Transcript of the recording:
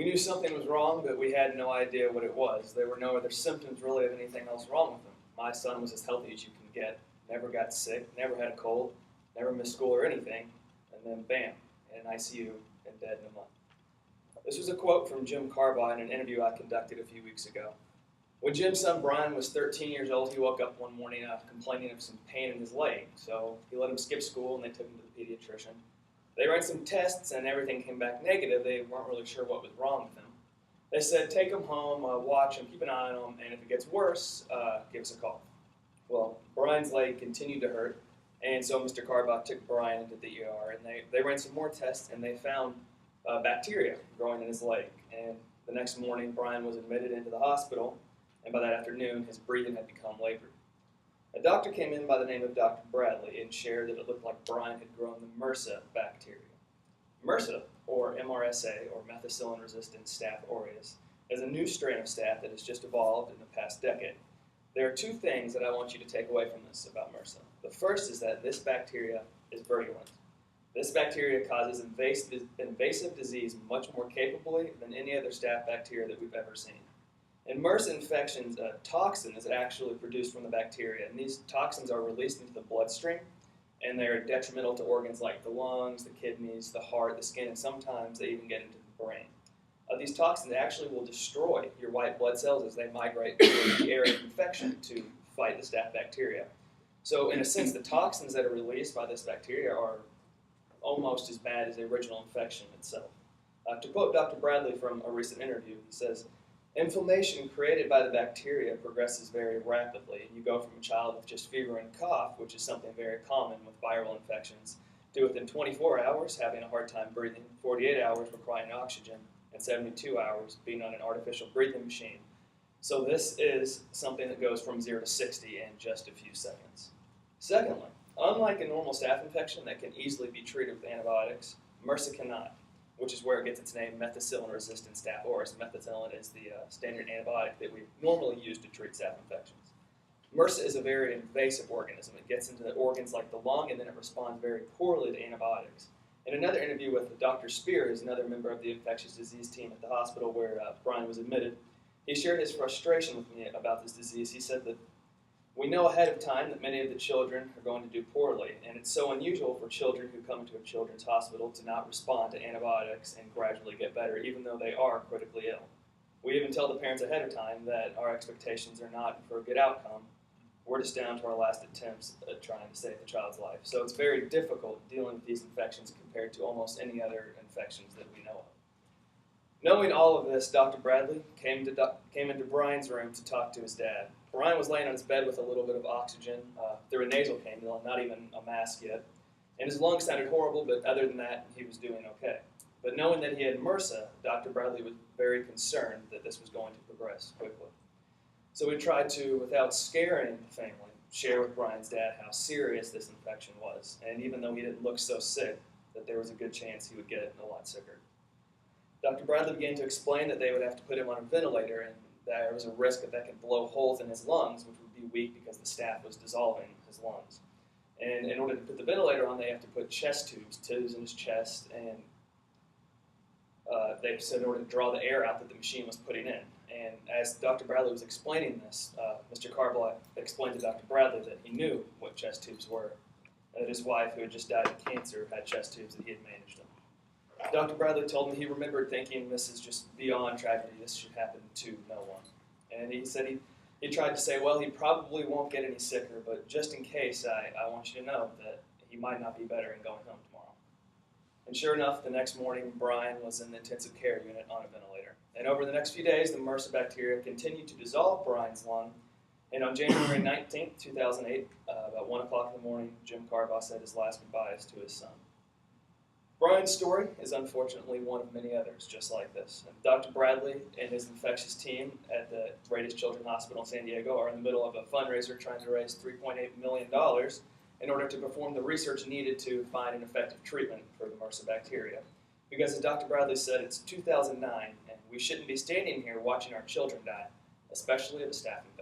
We knew something was wrong, but we had no idea what it was. There were no other symptoms really of anything else wrong with him. My son was as healthy as you can get, never got sick, never had a cold, never missed school or anything, and then bam, in an ICU and dead in a month. This was a quote from Jim Carbaugh in an interview I conducted a few weeks ago. When Jim's son Brian was 13 years old, he woke up one morning complaining of some pain in his leg. So he let him skip school and they took him to the pediatrician. They ran some tests and everything came back negative. They weren't really sure what was wrong with him. They said, take him home, watch him, keep an eye on him, and if it gets worse, give us a call. Well, Brian's leg continued to hurt, and so Mr. Carbaugh took Brian into the ER, and they ran some more tests, and they found bacteria growing in his leg. And the next morning, Brian was admitted into the hospital, and by that afternoon, his breathing had become labored. A doctor came in by the name of Dr. Bradley and shared that it looked like Brian had grown the MRSA bacteria. MRSA, or MRSA, or methicillin-resistant Staph aureus, is a new strain of staph that has just evolved in the past decade. There are two things that I want you to take away from this about MRSA. The first is that this bacteria is virulent. This bacteria causes invasive disease much more capably than any other staph bacteria that we've ever seen. In MRSA infections, a toxin is actually produced from the bacteria, and these toxins are released into the bloodstream, and they're detrimental to organs like the lungs, the kidneys, the heart, the skin, and sometimes they even get into the brain. These toxins actually will destroy your white blood cells as they migrate to the area of infection to fight the staph bacteria. So in a sense, the toxins that are released by this bacteria are almost as bad as the original infection itself. To quote Dr. Bradley from a recent interview, he says, inflammation created by the bacteria progresses very rapidly, and you go from a child with just fever and cough, which is something very common with viral infections, to within 24 hours having a hard time breathing, 48 hours requiring oxygen, and 72 hours being on an artificial breathing machine. So this is something that goes from 0 to 60 in just a few seconds. Secondly, unlike a normal staph infection that can easily be treated with antibiotics, MRSA cannot, which is where it gets its name, methicillin-resistant Staph aureus. Methicillin is the standard antibiotic that we normally use to treat staph infections. MRSA is a very invasive organism. It gets into the organs like the lung, and then it responds very poorly to antibiotics. In another interview with Dr. Spears, another member of the infectious disease team at the hospital where Brian was admitted, he shared his frustration with me about this disease. He said that we know ahead of time that many of the children are going to do poorly, and it's so unusual for children who come to a children's hospital to not respond to antibiotics and gradually get better, even though they are critically ill. We even tell the parents ahead of time that our expectations are not for a good outcome. We're just down to our last attempts at trying to save the child's life. So it's very difficult dealing with these infections compared to almost any other infections that we know of. Knowing all of this, Dr. Bradley came into Brian's room to talk to his dad. Brian was laying on his bed with a little bit of oxygen through a nasal cannula, not even a mask yet. And his lungs sounded horrible, but other than that, he was doing okay. But knowing that he had MRSA, Dr. Bradley was very concerned that this was going to progress quickly. So we tried to, without scaring the family, share with Brian's dad how serious this infection was. And even though he didn't look so sick, that there was a good chance he would get a lot sicker. Dr. Bradley began to explain that they would have to put him on a ventilator and there was a risk that could blow holes in his lungs, which would be weak because the staph was dissolving his lungs. And in order to put the ventilator on, they have to put chest tubes in his chest, and they said in order to draw the air out that the machine was putting in. And as Dr. Bradley was explaining this, Mr. Carbaugh explained to Dr. Bradley that he knew what chest tubes were, and that his wife, who had just died of cancer, had chest tubes that he had managed them. Dr. Bradley told me he remembered thinking, this is just beyond tragedy, this should happen to no one. And he said he tried to say, well, he probably won't get any sicker, but just in case, I want you to know that he might not be better and going home tomorrow. And sure enough, the next morning, Brian was in the intensive care unit on a ventilator. And over the next few days, the MRSA bacteria continued to dissolve Brian's lung. And on January 19th, 2008, about 1 o'clock in the morning, Jim Carbaugh said his last goodbyes to his son. Brian's story is unfortunately one of many others just like this. And Dr. Bradley and his infectious team at the Radius Children's Hospital in San Diego are in the middle of a fundraiser trying to raise $3.8 million in order to perform the research needed to find an effective treatment for the MRSA bacteria. Because as Dr. Bradley said, it's 2009, and we shouldn't be standing here watching our children die, especially of a staph infection.